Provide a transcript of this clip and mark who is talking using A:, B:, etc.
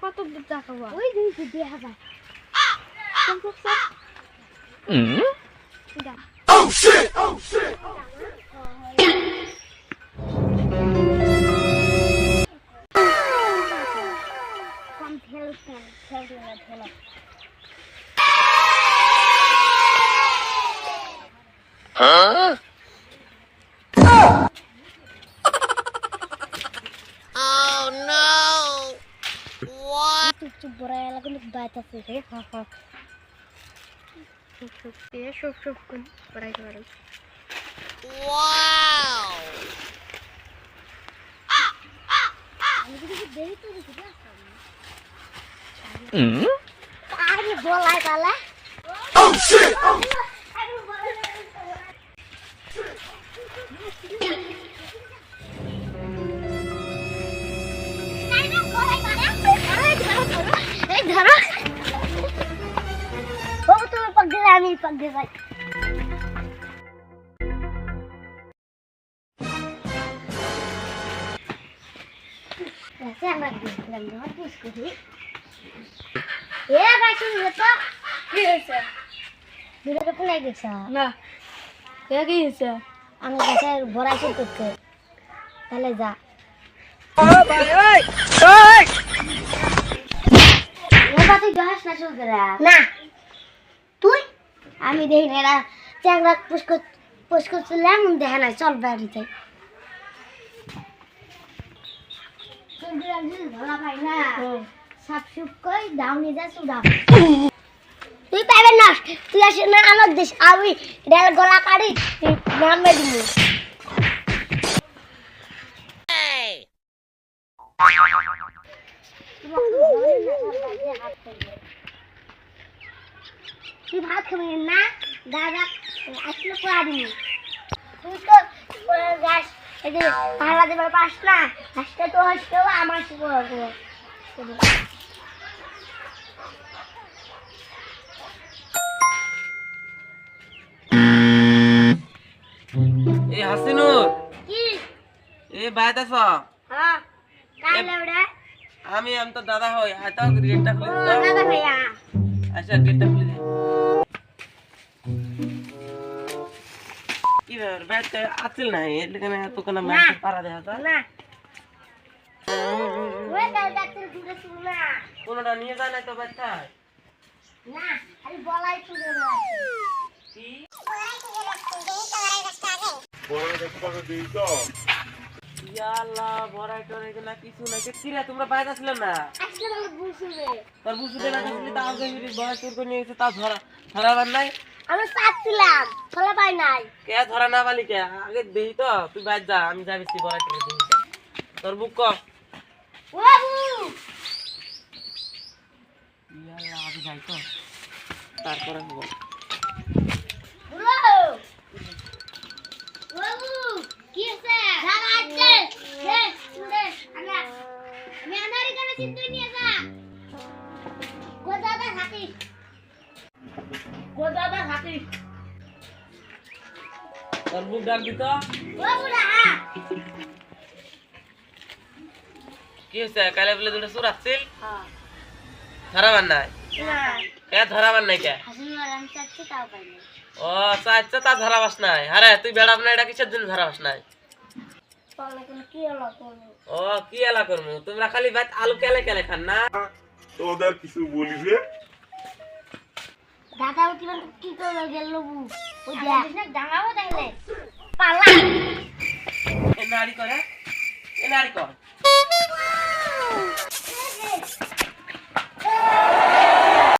A: কত দেখাবো
B: ওই দিন দেখা যায়
C: Oh shit! Oh shit!
B: কম খেলা
C: Huh? Oh no! What?
B: চুপ বড় এলাকা কিন্তু বাইত আছে রে
A: সব পড়াই করে
C: Wow!
B: আমি কিছু দেরি তো দেখি না
C: Hmm?
B: আরে বলাই পালা
C: Oh shit! Oh
B: আমি পাগলে যাই আমরা দেখলাম না পুষ করি এ ভাই তুমি তো
A: কি হয়েছে
B: দুটো কোনে গেছ
A: না কি হয়েছে
B: আমার কাছে বড়াই করতে তাহলে যা এবার তুই যাস না শুরু করে না তুই আমি দেখি না এরা চ্যাংরা পুষ করছিলাম দেখে না চল বাড়িতে ভালো পাই না সাপ সুপ কই দাউনি যা সুদা তুই পাইবেন না তুই আসে না আমার দেশ আমি রেল গলা কাটি নামে দিব তুই ভাত খাবি না দাদা আসলে পড়া দিবি তুই তো গাছ এই যে পাহাড়া দেবার পাস না আজকে তো আসতেও আমার
D: এ হাসিনুর
B: কি
D: এ বাইত আছ
B: হ্যাঁ কাই লেবড়া
D: আমি তো দাদা হই আইতো গেটটা খুলে
B: ও
D: দাও
B: দাদা ভাইয়া
D: আচ্ছা গেটটা খুলে দে কি ব্যাপার বাইতে আছিল না এর কারণে এত কোন ম্যাচ পারা দেখা তা
B: না ওই দাদা তুই দূরে শুন না
D: কোনটা নিয়ে যায় না তো বাচ্চা
B: না আরে বলাই শুনে না
D: কি ইয়াল্লা বড়াই করে না কিছু না কি রে তোমরা বাইরে আসলে না
B: আজকে ভালো বুঝবে
D: তোর বুঝতে না আসলে তা আগে বড়াই তোর করে নিয়ে এসে তা ধরাবার নাই
B: আমি চাচ্ছিলাম ফলা পাই নাই
D: কে ধরা না বালি কে আগে দেই তো তুই বাইরে যা আমি যাবি সি বড়াই করে দেই তোর বুক ক
B: ও বাবু
D: ইয়াল্লা আগে যাই তো তারপরে হবো
B: বুড়ো বাবু কি আছে দাদা আছে হে শুনে আনা আমি আনারি করে চিন্তা নিয়ে যা গো দাদা হাতি
D: তোর বুক ডাক দিত
B: ও বুড়া
D: কি হয়েছে কালে বলে দুটো সুর আসছিল
B: হ্যাঁ
D: ধরাবার নাই
B: না
D: কে ধরাবার নাই কে
B: হাসিন মারাম চাচ্ছি তাও পাই না
D: ও চাইছে তা ধরাবাস নাই আরে তুই বেড়াব না এটা কিসের জন্য ধরাবাস নাই
B: পারলে কোনো কি হলো কোনো
D: ও কি এলা করমু তোমরা খালি ভাত আলু কেলে কেলে খান না
E: তোদের কিছু বলিস রে
B: দাদা উঠিবেন কি করে গেল বু ওই দেখ না ডাঙাবো তাইলে পালা
D: এ নাড়ি করে এ নাড়ি কর